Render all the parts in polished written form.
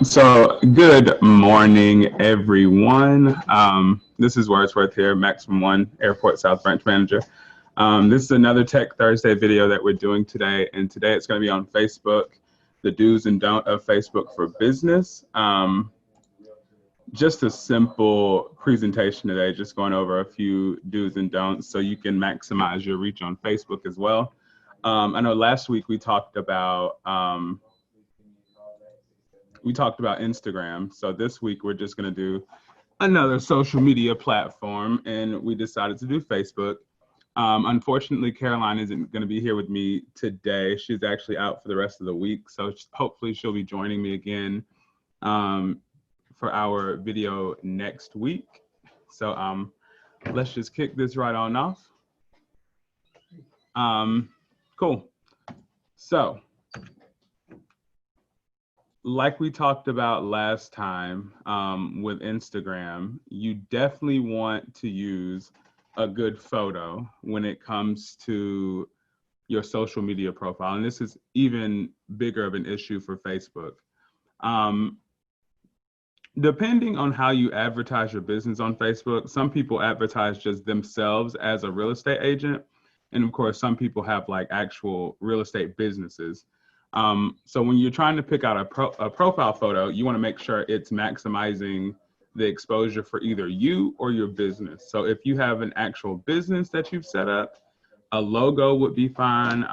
So, good morning, everyone. This is Wordsworth here, Maximum One Airport South Branch Manager. This is another Tech Thursday video that we're doing today, and today it's going to be on Facebook, the do's and don'ts of Facebook for business. Just a simple presentation today, just going over a few do's and don'ts so you can maximize your reach on Facebook as well. I know last week we talked about Instagram. So this week we're just going to do another social media platform, and we decided to do Facebook. Unfortunately, Caroline isn't going to be here with me today. She's actually out for the rest of the week. So hopefully she'll be joining me again for our video next week. So let's just kick this right on off. Cool. So, like we talked about last time with Instagram, you definitely want to use a good photo when it comes to your social media profile. And this is even bigger of an issue for Facebook. Depending on how you advertise your business on Facebook, some people advertise just themselves as a real estate agent. And of course, some people have like actual real estate businesses. So when you're trying to pick out a profile photo, you want to make sure it's maximizing the exposure for either you or your business. So if you have an actual business that you've set up, a logo would be fine.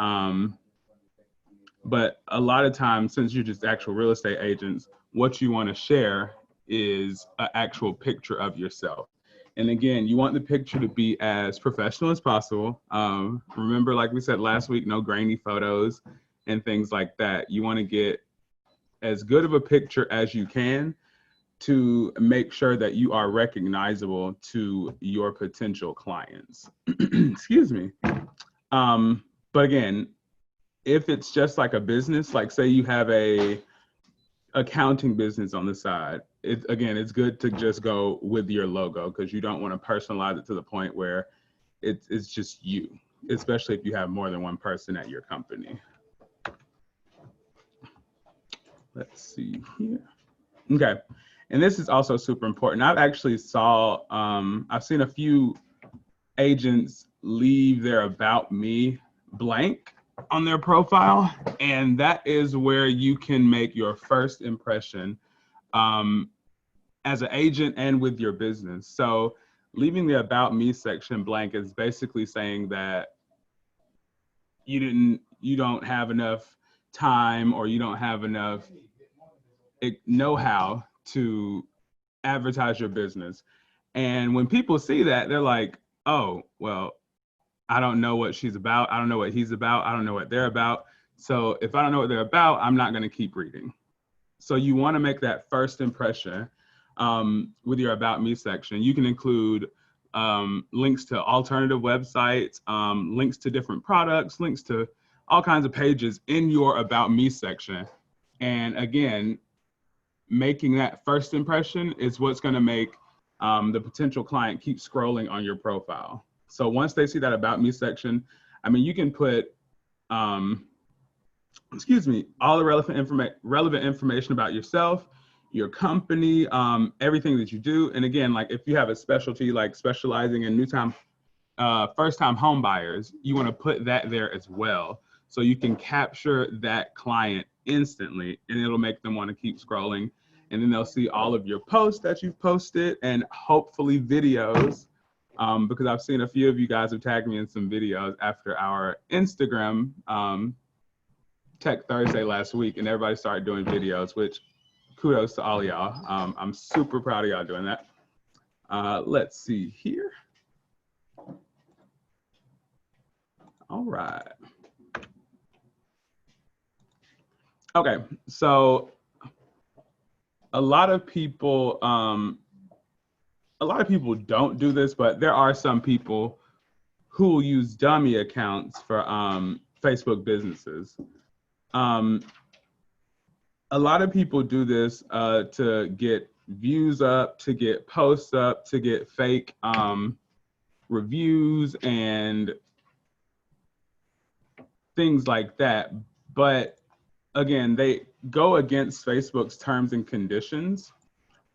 But a lot of times, since you're just actual real estate agents, what you want to share is an actual picture of yourself. And again, you want the picture to be as professional as possible. Remember, like we said last week, no grainy photos and things like that. You want to get as good of a picture as you can to make sure that you are recognizable to your potential clients. Excuse me. But again, if it's just like a business, like say you have a accounting business on the side, it's good to just go with your logo because you don't want to personalize it to the point where it's just you, especially if you have more than one person at your company. Let's see here. Okay. And this is also super important. I've seen a few agents leave their About Me blank on their profile. And that is where you can make your first impression as an agent and with your business. So leaving the About Me section blank is basically saying that you don't have enough time or you don't have enough know-how to advertise your business. And when people see that, they're like, oh, well, I don't know what she's about. I don't know what he's about. I don't know what they're about. So if I don't know what they're about, I'm not going to keep reading. So you want to make that first impression with your About Me section. You can include links to alternative websites, links to different products, links to all kinds of pages in your About Me section. And again, making that first impression is what's going to make the potential client keep scrolling on your profile. So once they see that About Me section, I mean, you can put, all the relevant information about yourself, your company, everything that you do. And again, like if you have a specialty, like specializing in first-time home buyers, you want to put that there as well. So you can capture that client instantly and it'll make them want to keep scrolling. And then they'll see all of your posts that you've posted and hopefully videos, because I've seen a few of you guys have tagged me in some videos after our Instagram Tech Thursday last week, and everybody started doing videos, which kudos to all of y'all. I'm super proud of y'all doing that. Let's see here. All right. Okay, so a lot of people don't do this, but there are some people who use dummy accounts for Facebook businesses. A lot of people do this to get views up, to get posts up, to get fake reviews and things like that. But again, go against Facebook's terms and conditions.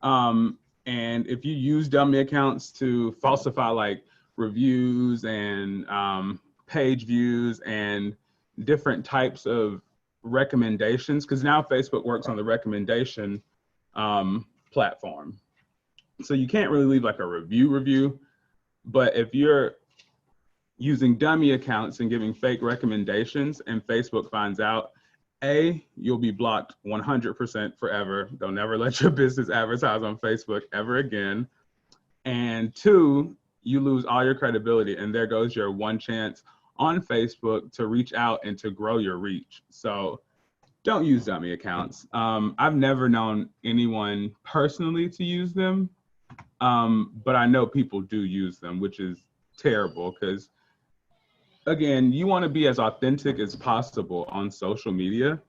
And if you use dummy accounts to falsify like reviews and page views and different types of recommendations, because now Facebook works on the recommendation platform. So you can't really leave like a review, but if you're using dummy accounts and giving fake recommendations and Facebook finds out, A, you'll be blocked 100% forever. They'll never let your business advertise on Facebook ever again. And 2, you lose all your credibility, and there goes your one chance on Facebook to reach out and to grow your reach. So don't use dummy accounts. I've never known anyone personally to use them, but I know people do use them, which is terrible because, again, you want to be as authentic as possible on social media.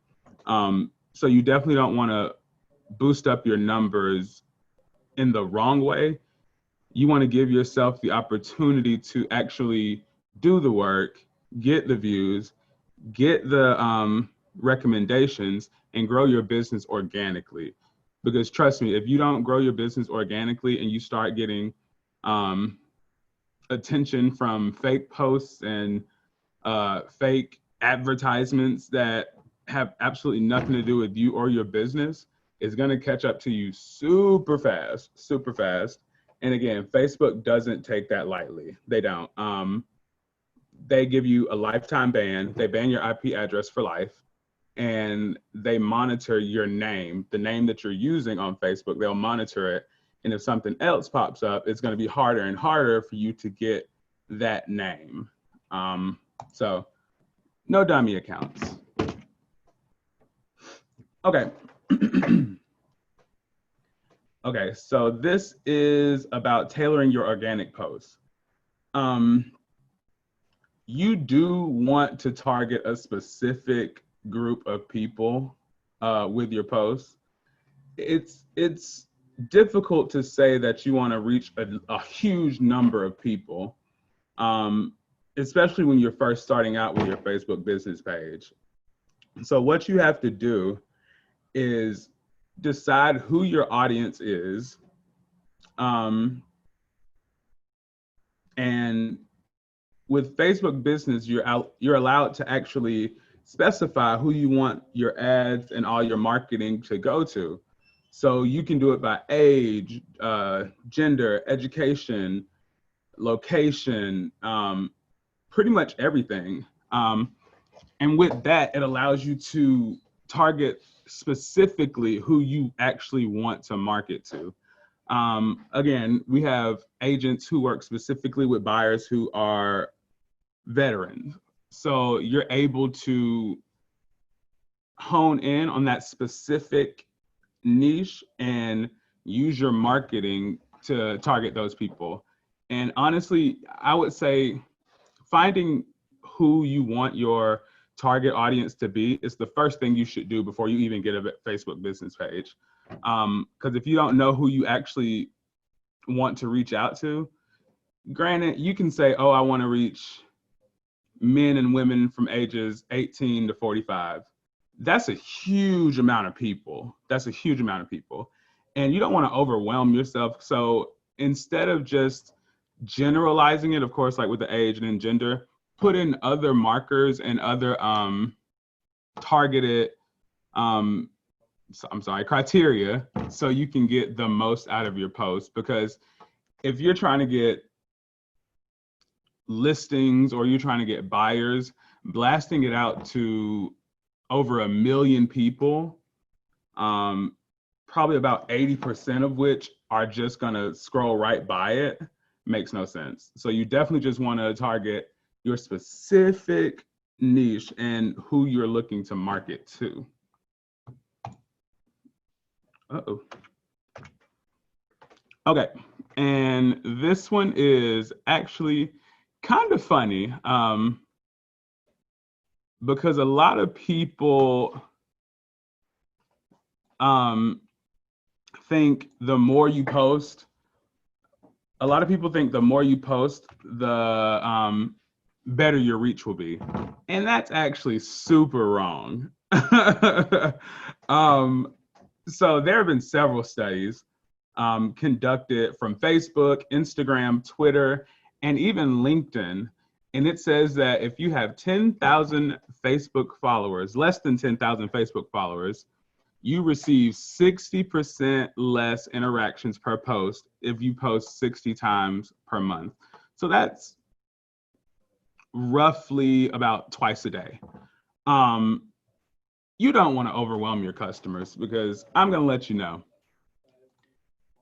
So you definitely don't want to boost up your numbers in the wrong way. You want to give yourself the opportunity to actually do the work, get the views, get the recommendations, and grow your business organically. Because trust me, if you don't grow your business organically and you start getting attention from fake posts and fake advertisements that have absolutely nothing to do with you or your business, it's going to catch up to you super fast, super fast. And again, Facebook doesn't take that lightly. They don't. They give you a lifetime ban. They ban your IP address for life. And they monitor your name, the name that you're using on Facebook. They'll monitor it. And if something else pops up, it's going to be harder and harder for you to get that name. So no dummy accounts. Okay. Okay, so this is about tailoring your organic posts. You do want to target a specific group of people with your posts. It's difficult to say that you want to reach a huge number of people, especially when you're first starting out with your Facebook business page. So what you have to do is decide who your audience is, and with Facebook business, you're allowed to actually specify who you want your ads and all your marketing to go to. So you can do it by age, gender, education, location, pretty much everything. And with that, it allows you to target specifically who you actually want to market to. Again, we have agents who work specifically with buyers who are veterans. So you're able to hone in on that specific niche and use your marketing to target those people. And honestly, I would say finding who you want your target audience to be is the first thing you should do before you even get a Facebook business page. Because if you don't know who you actually want to reach out to, granted, you can say, oh, I want to reach men and women from ages 18 to 45. That's a huge amount of people. That's a huge amount of people. And you don't want to overwhelm yourself. So instead of just generalizing it, of course, like with the age and then gender, put in other markers and other targeted criteria so you can get the most out of your post. Because if you're trying to get listings or you're trying to get buyers, blasting it out to over 1 million people, probably about 80% of which are just gonna scroll right by it, makes no sense. So you definitely just want to target your specific niche and who you're looking to market to. Uh-oh. Okay, and this one is actually kind of funny because a lot of people think the more you post, the better your reach will be. And that's actually super wrong. So there have been several studies conducted from Facebook, Instagram, Twitter, and even LinkedIn. And it says that if you have 10,000 Facebook followers, less than 10,000 Facebook followers, you receive 60% less interactions per post if you post 60 times per month. So that's roughly about twice a day. You don't want to overwhelm your customers, because I'm going to let you know,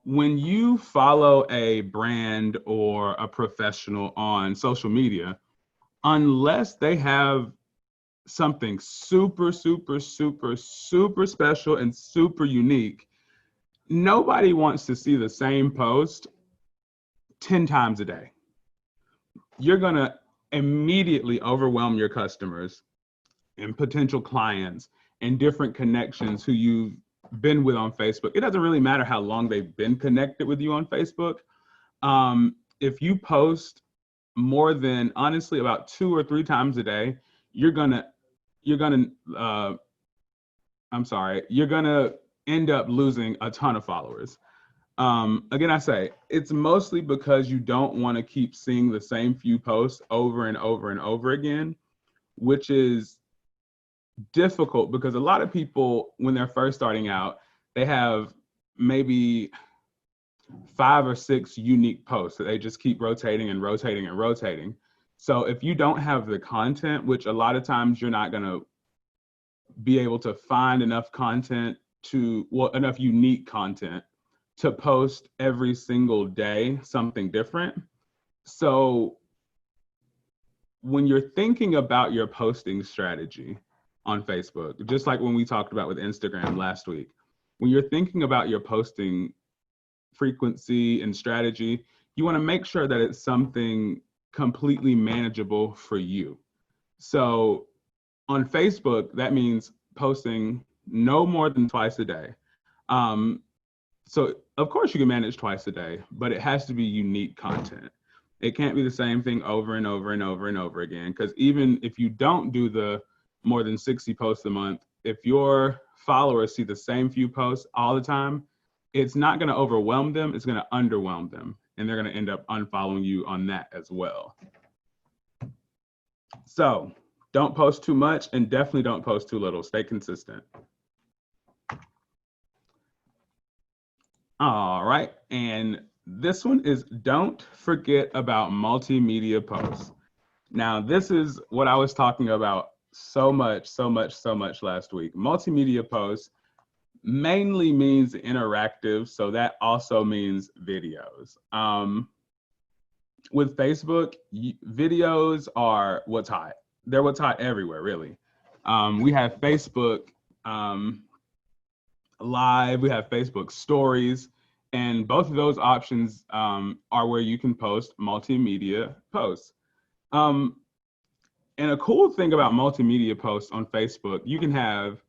when you follow a brand or a professional on social media, unless they have something super, super, super, super special and super unique, nobody wants to see the same post 10 times a day. You're going to immediately overwhelm your customers and potential clients and different connections who you've been with on Facebook. It doesn't really matter how long they've been connected with you on Facebook. If you post more than, honestly, about 2 or 3 times a day, you're gonna end up losing a ton of followers. Again, I say it's mostly because you don't want to keep seeing the same few posts over and over and over again, which is difficult because a lot of people, when they're first starting out, they have maybe 5 or 6 unique posts that they just keep rotating and rotating and rotating. So if you don't have the content, which a lot of times you're not going to be able to find enough content enough unique content to post every single day something different. So when you're thinking about your posting strategy on Facebook, just like when we talked about with Instagram last week, when you're thinking about your posting frequency and strategy, you want to make sure that it's something completely manageable for you. So on Facebook, that means posting no more than twice a day. So of course you can manage twice a day, but it has to be unique content. It can't be the same thing over and over and over and over again, because even if you don't do the more than 60 posts a month, if your followers see the same few posts all the time, it's not going to overwhelm them, it's going to underwhelm them, and they're going to end up unfollowing you on that as well. So don't post too much, and definitely don't post too little. Stay consistent. All right, and this one is, don't forget about multimedia posts. Now, this is what I was talking about so much last week. Multimedia posts mainly means interactive, so that also means videos. With Facebook, videos are what's hot. They're what's hot everywhere, really. We have Facebook Live, we have Facebook Stories, and both of those options are where you can post multimedia posts. And a cool thing about multimedia posts on Facebook, you can have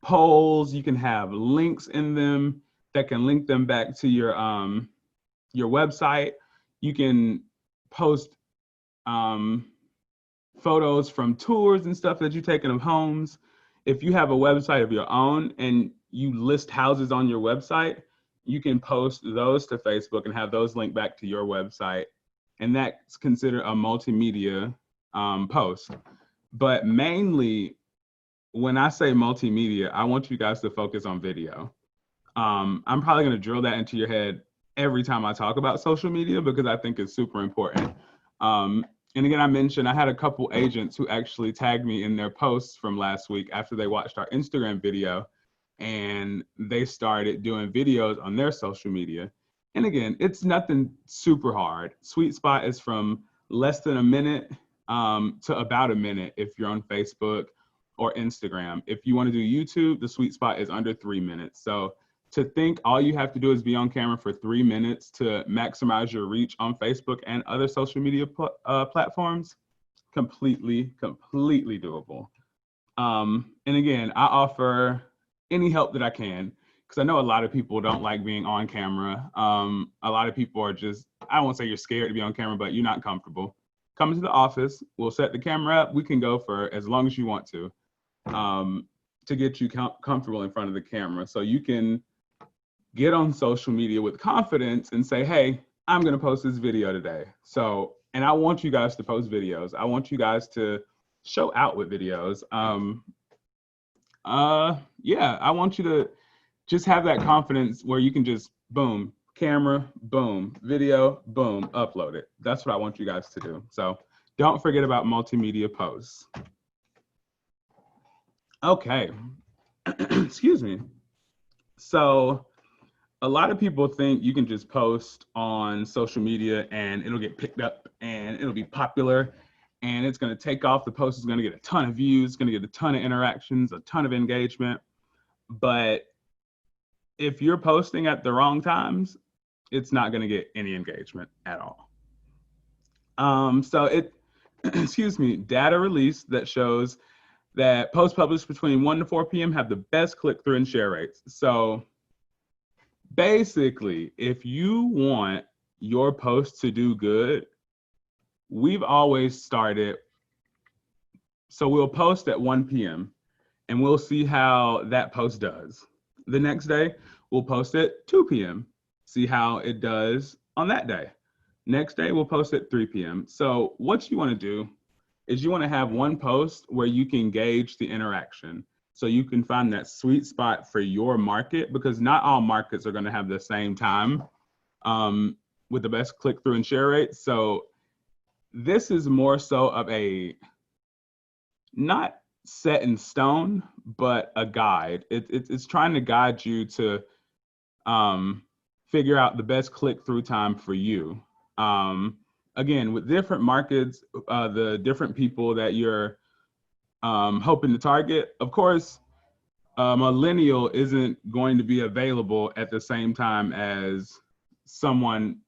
polls, you can have links in them that can link them back to your website. You can post photos from tours and stuff that you've taken of homes. If you have a website of your own and you list houses on your website, you can post those to Facebook and have those linked back to your website. And that's considered a multimedia post. But mainly, when I say multimedia, I want you guys to focus on video. I'm probably going to drill that into your head every time I talk about social media, because I think it's super important. And again, I mentioned I had a couple agents who actually tagged me in their posts from last week after they watched our Instagram video, and they started doing videos on their social media. And again, it's nothing super hard. Sweet spot is from less than a minute to about a minute if you're on Facebook or Instagram. If you want to do YouTube, the sweet spot is under 3 minutes. So to think all you have to do is be on camera for 3 minutes to maximize your reach on Facebook and other social media platforms, completely doable. And again, I offer any help that I can, because I know a lot of people don't like being on camera. A lot of people are just, I won't say you're scared to be on camera, but you're not comfortable. Come to the office, we'll set the camera up. We can go for as long as you want to. to get you comfortable in front of the camera so you can get on social media with confidence and say, hey, I'm going to post this video today. So, and I want you guys to post videos. I want you guys to show out with videos. Yeah, I want you to just have that confidence where you can just boom, camera, boom, video, boom, upload it. That's what I want you guys to do. So don't forget about multimedia posts. Okay, excuse me. So a lot of people think you can just post on social media and it'll get picked up and it'll be popular and it's going to take off. The post is going to get a ton of views, going to get a ton of interactions, a ton of engagement. But if you're posting at the wrong times, it's not going to get any engagement at all. So it, excuse me, data released that shows that posts published between 1 to 4 p.m. have the best click-through and share rates. So basically, if you want your post to do good, we've always started, so we'll post at 1 p.m. and we'll see how that post does. The next day, we'll post at 2 p.m., see how it does on that day. Next day, we'll post at 3 p.m. So what you want to do is you want to have one post where you can gauge the interaction. So you can find that sweet spot for your market, because not all markets are going to have the same time with the best click-through and share rate. So this is more so of a, not set in stone, but a guide. It's trying to guide you to figure out the best click-through time for you. Again, with different markets, the different people that you're hoping to target, of course, a millennial isn't going to be available at the same time as someone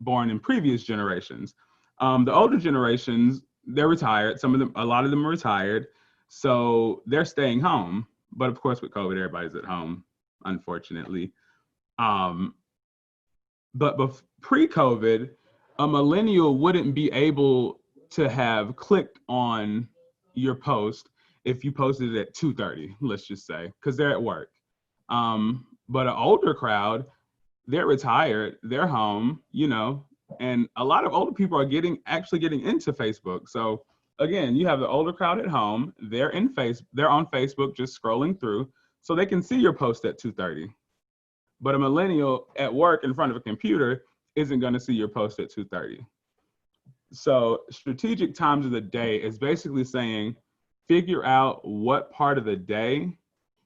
born in previous generations. The older generations, they're retired. Some of them, a lot of them are retired. So they're staying home. But of course, with COVID, everybody's at home, unfortunately. But pre-COVID, a millennial wouldn't be able to have clicked on your post if you posted it at 2:30, let's just say, because they're at work. But an older crowd, they're retired, they're home, you know, and a lot of older people are actually getting into Facebook. So again, you have the older crowd at home, they're on Facebook just scrolling through, so they can see your post at 2:30. But a millennial at work in front of a computer isn't going to see your post at 2:30. So strategic times of the day is basically saying, figure out what part of the day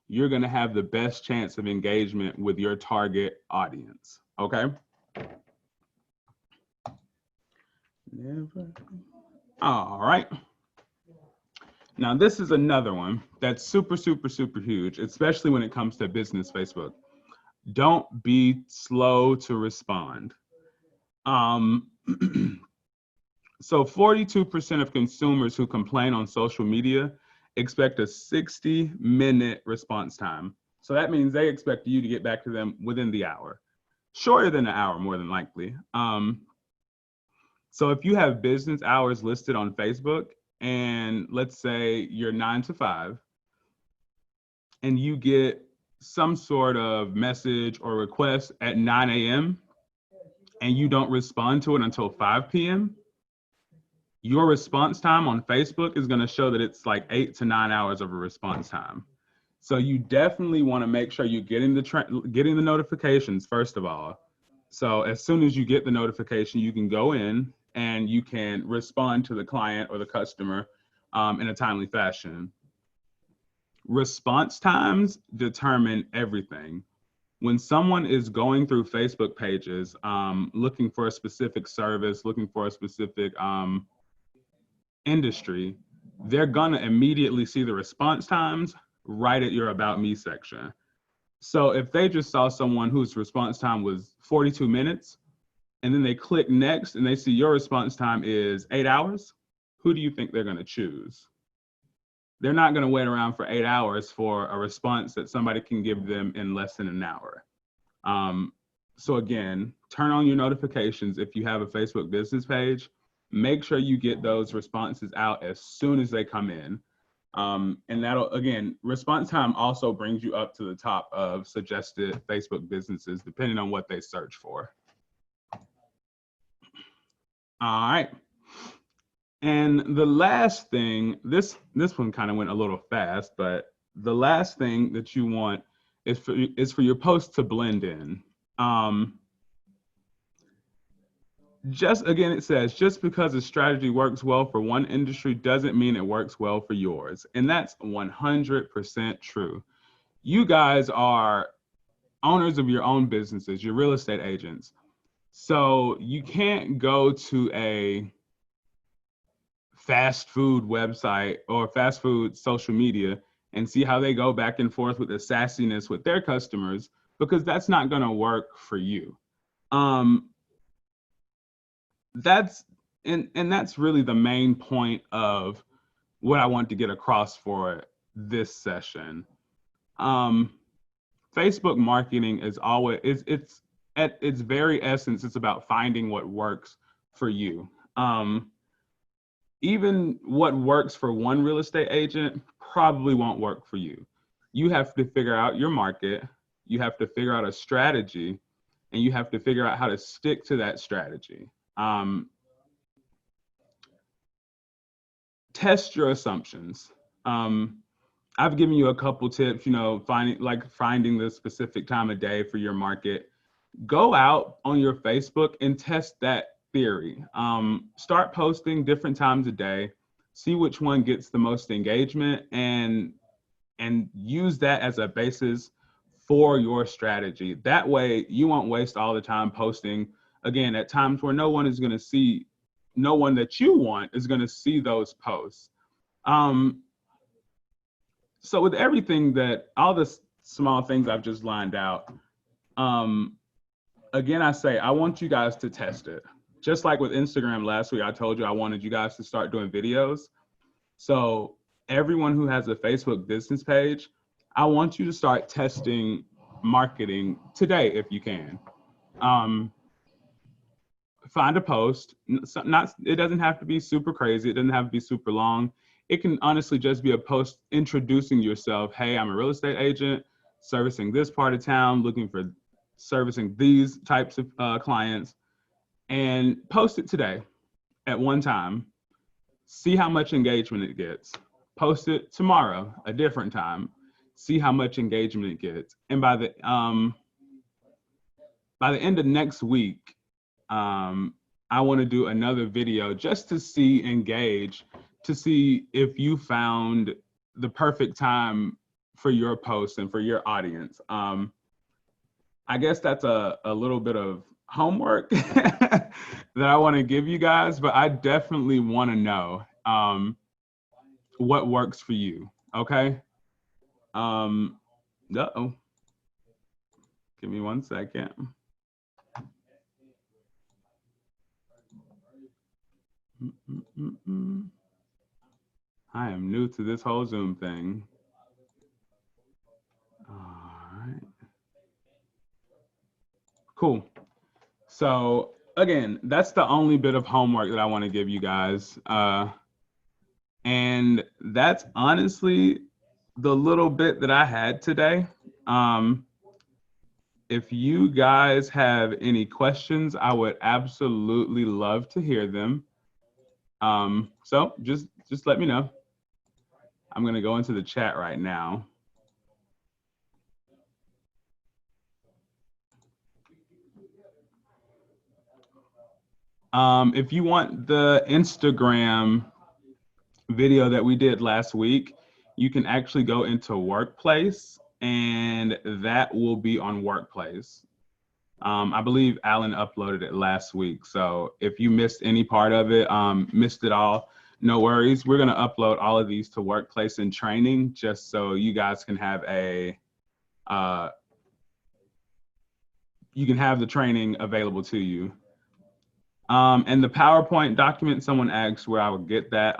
you're going to have the best chance of engagement with your target audience. Okay. All right. Now, this is another one that's super, super, super huge, especially when it comes to business Facebook. Don't be slow to respond. So 42% of consumers who complain on social media expect a 60-minute response time. So that means they expect you to get back to them within the hour. Shorter than an hour, more than likely. So if you have business hours listed on Facebook, and let's say you're 9 to 5, and you get some sort of message or request at 9 a.m., and you don't respond to it until 5 p.m., your response time on Facebook is going to show that it's like 8 to 9 hours of a response time. So you definitely want to make sure you're getting the notifications, first of all. So as soon as you get the notification, you can go in and you can respond to the client or the customer in a timely fashion. Response times determine everything. When someone is going through Facebook pages, looking for a specific service, looking for a specific industry, they're gonna immediately see the response times right at your About Me section. So if they just saw someone whose response time was 42 minutes, and then they click next and they see your response time is 8 hours, who do you think they're gonna choose? They're not gonna wait around for 8 hours for a response that somebody can give them in less than an hour. So again, turn on your notifications if you have a Facebook business page. Make sure you get those responses out as soon as they come in. And that'll, again, response time also brings you up to the top of suggested Facebook businesses, depending on what they search for. All right. And the last thing, this one kind of went a little fast, but the last thing that you want is for your post to blend in. Just again, it says, just because a strategy works well for one industry doesn't mean it works well for yours. And that's 100% true. You guys are owners of your own businesses, you're real estate agents. So you can't go to a fast food website or fast food social media and see how they go back and forth with the sassiness with their customers, because that's not going to work for you. That's really the main point of what I want to get across for this session. Facebook marketing is always, it's at its very essence, it's about finding what works for you. Even what works for one real estate agent probably won't work for you. You have to figure out your market, you have to figure out a strategy, and you have to figure out how to stick to that strategy. Test your assumptions. I've given you a couple tips, finding the specific time of day for your market. Go out on your Facebook and test that theory. Start posting different times a day, see which one gets the most engagement, and use that as a basis for your strategy. That way you won't waste all the time posting, again, at times where no one that you want is going to see those posts. So with everything all the small things I've just lined out, again, I say, I want you guys to test it. Just like with Instagram last week, I told you I wanted you guys to start doing videos. So everyone who has a Facebook business page, I want you to start testing marketing today if you can. Find a post. It doesn't have to be super crazy. It doesn't have to be super long. It can honestly just be a post introducing yourself. Hey, I'm a real estate agent servicing this part of town, looking for servicing these types of clients, and post it today at one time. See how much engagement it gets. Post it tomorrow, a different time. See how much engagement it gets. And by the end of next week, I want to do another video just to engage, to see if you found the perfect time for your post and for your audience. I guess that's a little bit of homework that I want to give you guys, but I definitely want to know what works for you, okay? Uh-oh. Give me 1 second. I am new to this whole Zoom thing. All right. Cool. So again, that's the only bit of homework that I want to give you guys. And that's honestly the little bit that I had today. If you guys have any questions, I would absolutely love to hear them. So just let me know. I'm going to go into the chat right now. If you want the Instagram video that we did last week, you can actually go into Workplace, and that will be on Workplace. I believe Alan uploaded it last week. So if you missed any part of it, missed it all, no worries. We're going to upload all of these to Workplace and Training, just so you guys can have you can have the training available to you. And the PowerPoint document, someone asked where I would get that.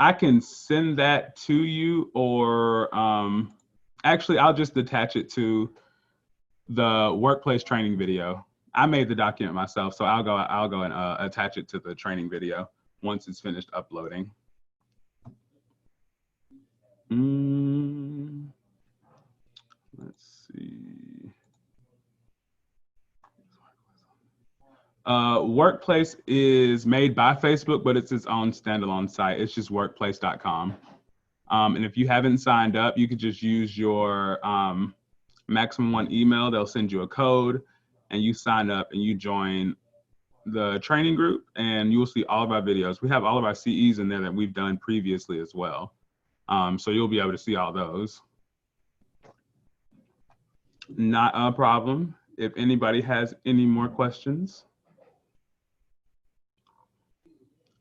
I can send that to you, or actually I'll just attach it to the Workplace training video. I made the document myself, so I'll go and attach it to the training video once it's finished uploading. Let's see. Workplace is made by Facebook, but it's its own standalone site. It's just workplace.com. And if you haven't signed up, you could just use your maximum one email. They'll send you a code and you sign up and you join the training group and you'll see all of our videos. We have all of our CEs in there that we've done previously as well. So you'll be able to see all those. Not a problem. If anybody has any more questions.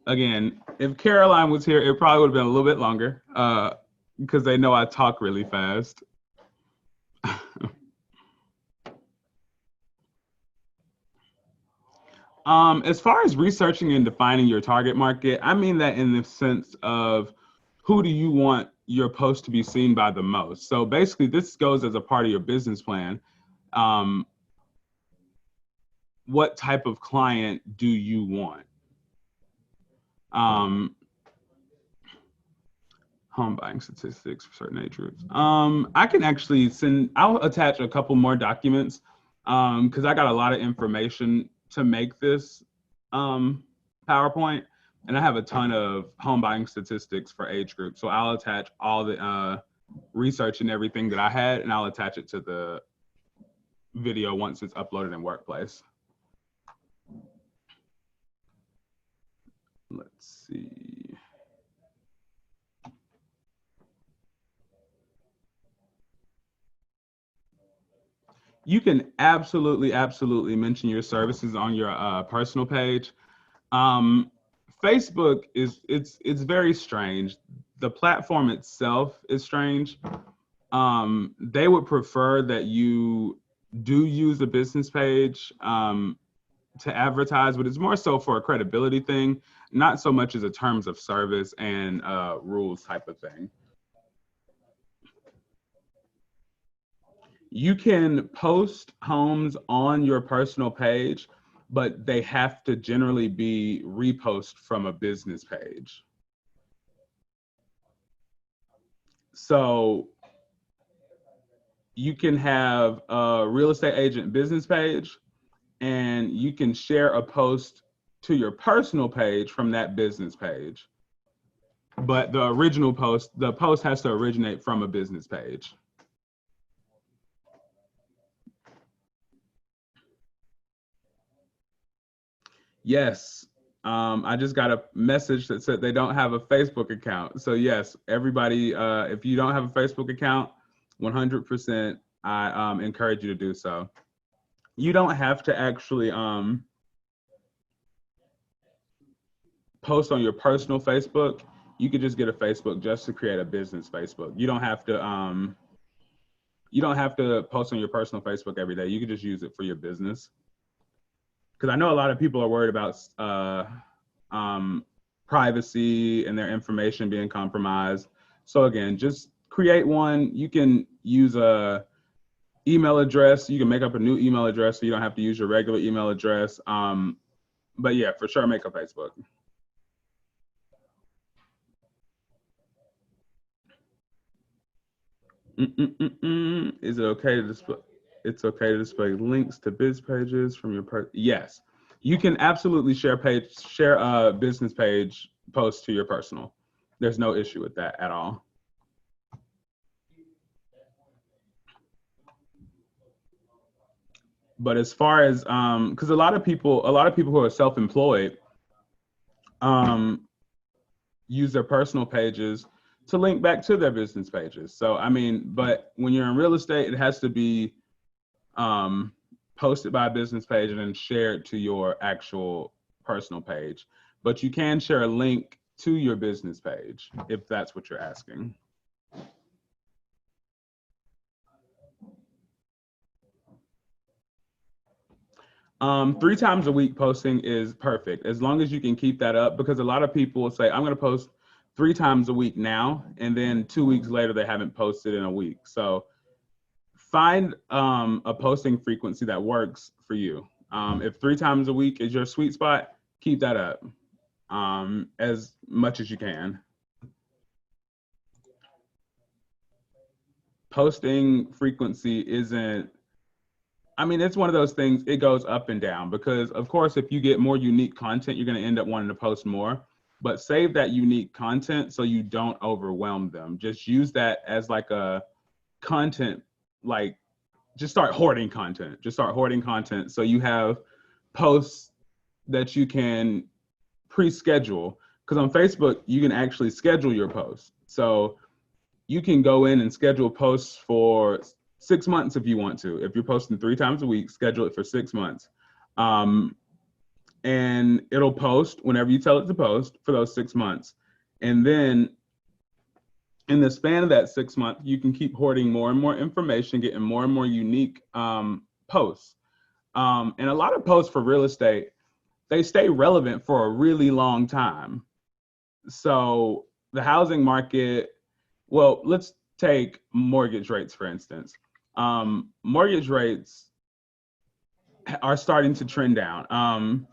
Again, if Caroline was here, it probably would have been a little bit longer because they know I talk really fast. As far as researching and defining your target market, I mean that in the sense of who do you want your post to be seen by the most? So basically, this goes as a part of your business plan. What type of client do you want? Home buying statistics for certain age groups. I can actually I'll attach a couple more documents because I got a lot of information to make this PowerPoint, and I have a ton of home buying statistics for age groups. So I'll attach all the research and everything that I had, and I'll attach it to the video once it's uploaded in Workplace. Let's see. You can absolutely mention your services on your personal page. Facebook it's very strange. The platform itself is strange. They would prefer that you do use a business page to advertise, but it's more so for a credibility thing, not so much as a terms of service and rules type of thing. You can post homes on your personal page, but they have to generally be repost from a business page. So you can have a real estate agent business page, and you can share a post to your personal page from that business page. But the post has to originate from a business page. Yes. I just got a message that said they don't have a Facebook account. So yes, everybody, if you don't have a Facebook account, 100%, I encourage you to do so. You don't have to actually post on your personal Facebook. You could just get a Facebook just to create a business Facebook. You don't have to post on your personal Facebook every day. You can just use it for your business. Because I know a lot of people are worried about privacy and their information being compromised. So again, just create one. You can use a email address. You can make up a new email address so you don't have to use your regular email address. But yeah, for sure, make a Facebook. Is it okay to display? It's okay to display links to biz pages from your yes. You can absolutely share a business page post to your personal. There's no issue with that at all. But as far as because a lot of people who are self-employed use their personal pages to link back to their business pages. So I mean, but when you're in real estate, it has to be posted by a business page and then shared to your actual personal page. But you can share a link to your business page if that's what you're asking. 3 times a week posting is perfect as long as you can keep that up, because a lot of people will say, I'm going to post 3 times a week now, and then 2 weeks later they haven't posted in a week. So find a posting frequency that works for you. If 3 times a week is your sweet spot, keep that up as much as you can. posting frequency isn't, I mean, it's one of those things, it goes up and down because, of course, if you get more unique content, you're going to end up wanting to post more. But save that unique content so you don't overwhelm them. Just use that as like a content, like just start hoarding content. Just start hoarding content so you have posts that you can pre-schedule. Because on Facebook, you can actually schedule your posts. So you can go in and schedule posts for 6 months if you want to. If you're posting 3 times a week, schedule it for 6 months. And it'll post whenever you tell it to post for those 6 months. And then in the span of that 6 month, you can keep hoarding more and more information, getting more and more unique posts. And a lot of posts for real estate, they stay relevant for a really long time. So the housing market, well, let's take mortgage rates, for instance. Mortgage rates are starting to trend down.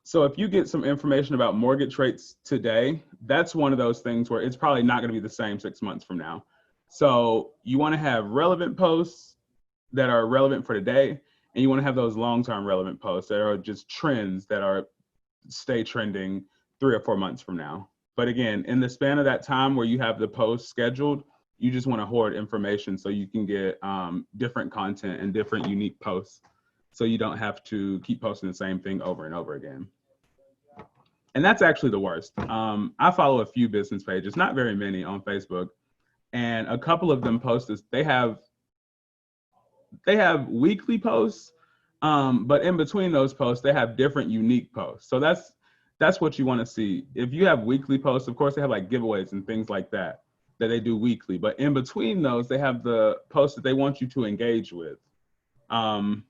So if you get some information about mortgage rates today, that's one of those things where it's probably not going to be the same 6 months from now. So you want to have relevant posts that are relevant for today, and you want to have those long-term relevant posts that are just trends that are stay trending 3 or 4 months from now. But again, in the span of that time where you have the post scheduled, you just want to hoard information so you can get different content and different unique posts so you don't have to keep posting the same thing over and over again. And that's actually the worst. I follow a few business pages, not very many on Facebook, and a couple of them post this. They have weekly posts, but in between those posts, they have different unique posts. So that's what you want to see. If you have weekly posts, of course, they have like giveaways and things like that they do weekly. But in between those, they have the posts that they want you to engage with. And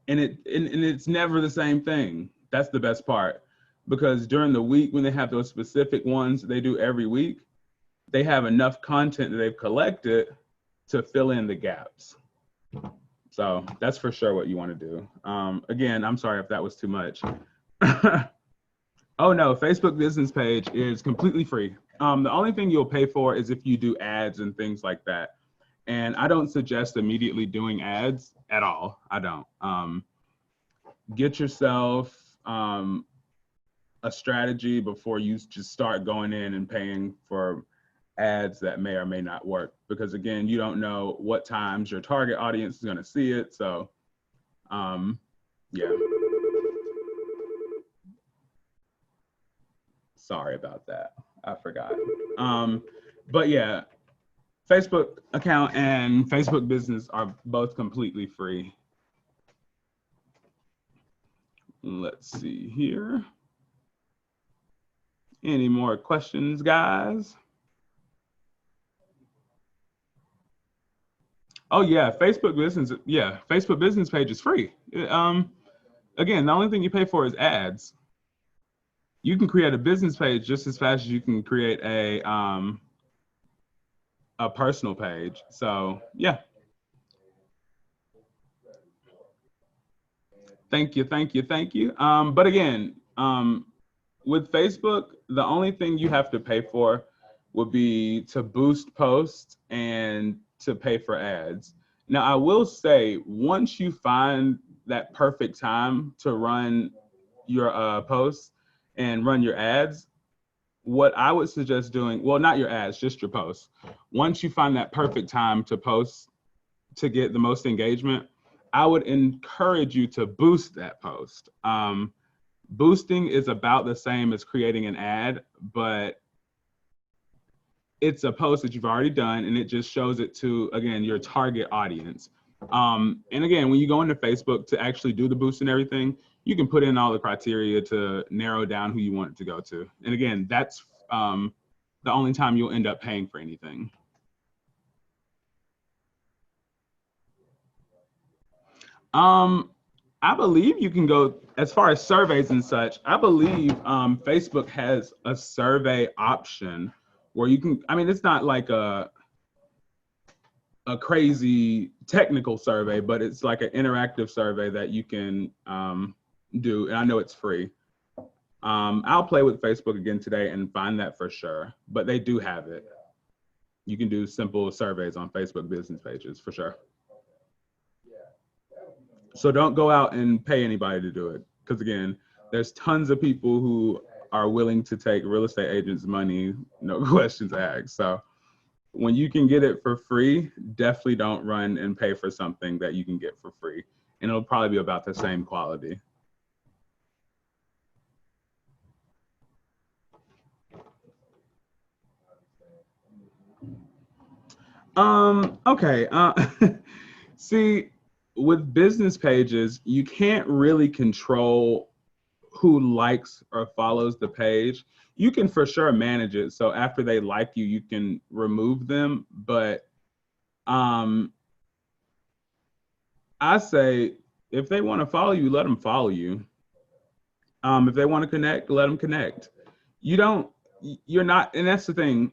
it's never the same thing. That's the best part. Because during the week, when they have those specific ones they do every week, they have enough content that they've collected to fill in the gaps. So that's for sure what you want to do. Again, I'm sorry if that was too much. Oh no, Facebook business page is completely free. The only thing you'll pay for is if you do ads and things like that. And I don't suggest immediately doing ads at all. I don't. Get yourself a strategy before you just start going in and paying for ads that may or may not work, because again, you don't know what times your target audience is going to see it. So yeah, sorry about that, I forgot. But yeah, Facebook account and Facebook business are both completely free. Let's see here. Any more questions, guys? Oh yeah, Facebook business. Yeah, Facebook business page is free. Again, the only thing you pay for is ads. You can create a business page just as fast as you can create a personal page. So yeah. Thank you. But again, with Facebook, the only thing you have to pay for would be to boost posts and to pay for ads. Now, I will say, once you find that perfect time to run your posts and run your ads, what I would suggest doing, well, not your ads, just your posts. Once you find that perfect time to post to get the most engagement, I would encourage you to boost that post. Boosting is about the same as creating an ad, but it's a post that you've already done, and it just shows it to, again, your target audience. And again, when you go into Facebook to actually do the boost and everything, you can put in all the criteria to narrow down who you want it to go to. And again, that's the only time you'll end up paying for anything. I believe you can go, as far as surveys and such, I believe Facebook has a survey option where you can, I mean, it's not like a crazy technical survey, but it's like an interactive survey that you can do, and I know it's free. I'll play with Facebook again today and find that for sure, but they do have it. You can do simple surveys on Facebook business pages for sure. So don't go out and pay anybody to do it. Because again, there's tons of people who are willing to take real estate agents' money, no questions asked. So when you can get it for free, definitely don't run and pay for something that you can get for free. And it'll probably be about the same quality. Okay. See, with business pages, you can't really control who likes or follows the page. You can for sure manage it. So after they like you, you can remove them. But I say if they want to follow you, let them follow you. If they want to connect, let them connect. You're not, and that's the thing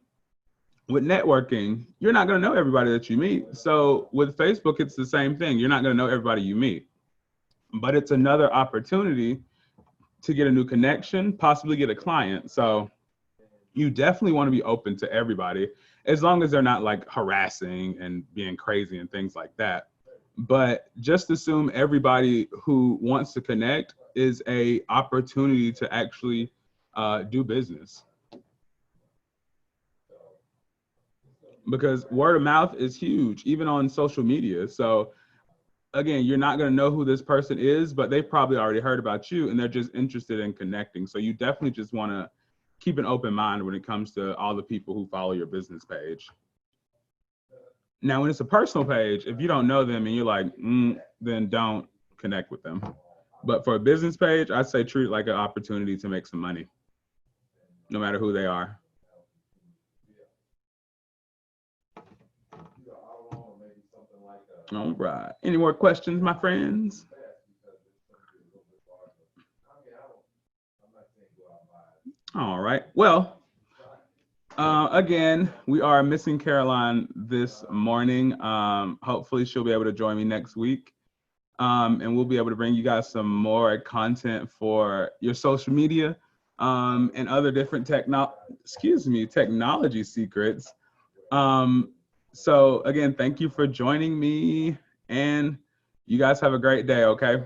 with networking, you're not going to know everybody that you meet. So with Facebook, it's the same thing. You're not going to know everybody you meet, but it's another opportunity to get a new connection, possibly get a client. So you definitely want to be open to everybody, as long as they're not like harassing and being crazy and things like that. But just assume everybody who wants to connect is a opportunity to actually do business. Because word of mouth is huge, even on social media. So again, you're not going to know who this person is, but they've probably already heard about you and they're just interested in connecting. So you definitely just want to keep an open mind when it comes to all the people who follow your business page. Now, when it's a personal page, if you don't know them and you're like, then don't connect with them. But for a business page, I say treat it like an opportunity to make some money, no matter who they are. All right. Any more questions, my friends? All right. Well, again, we are missing Caroline this morning. Hopefully she'll be able to join me next week. And we'll be able to bring you guys some more content for your social media and other different technology secrets. So again, thank you for joining me, and you guys have a great day, okay?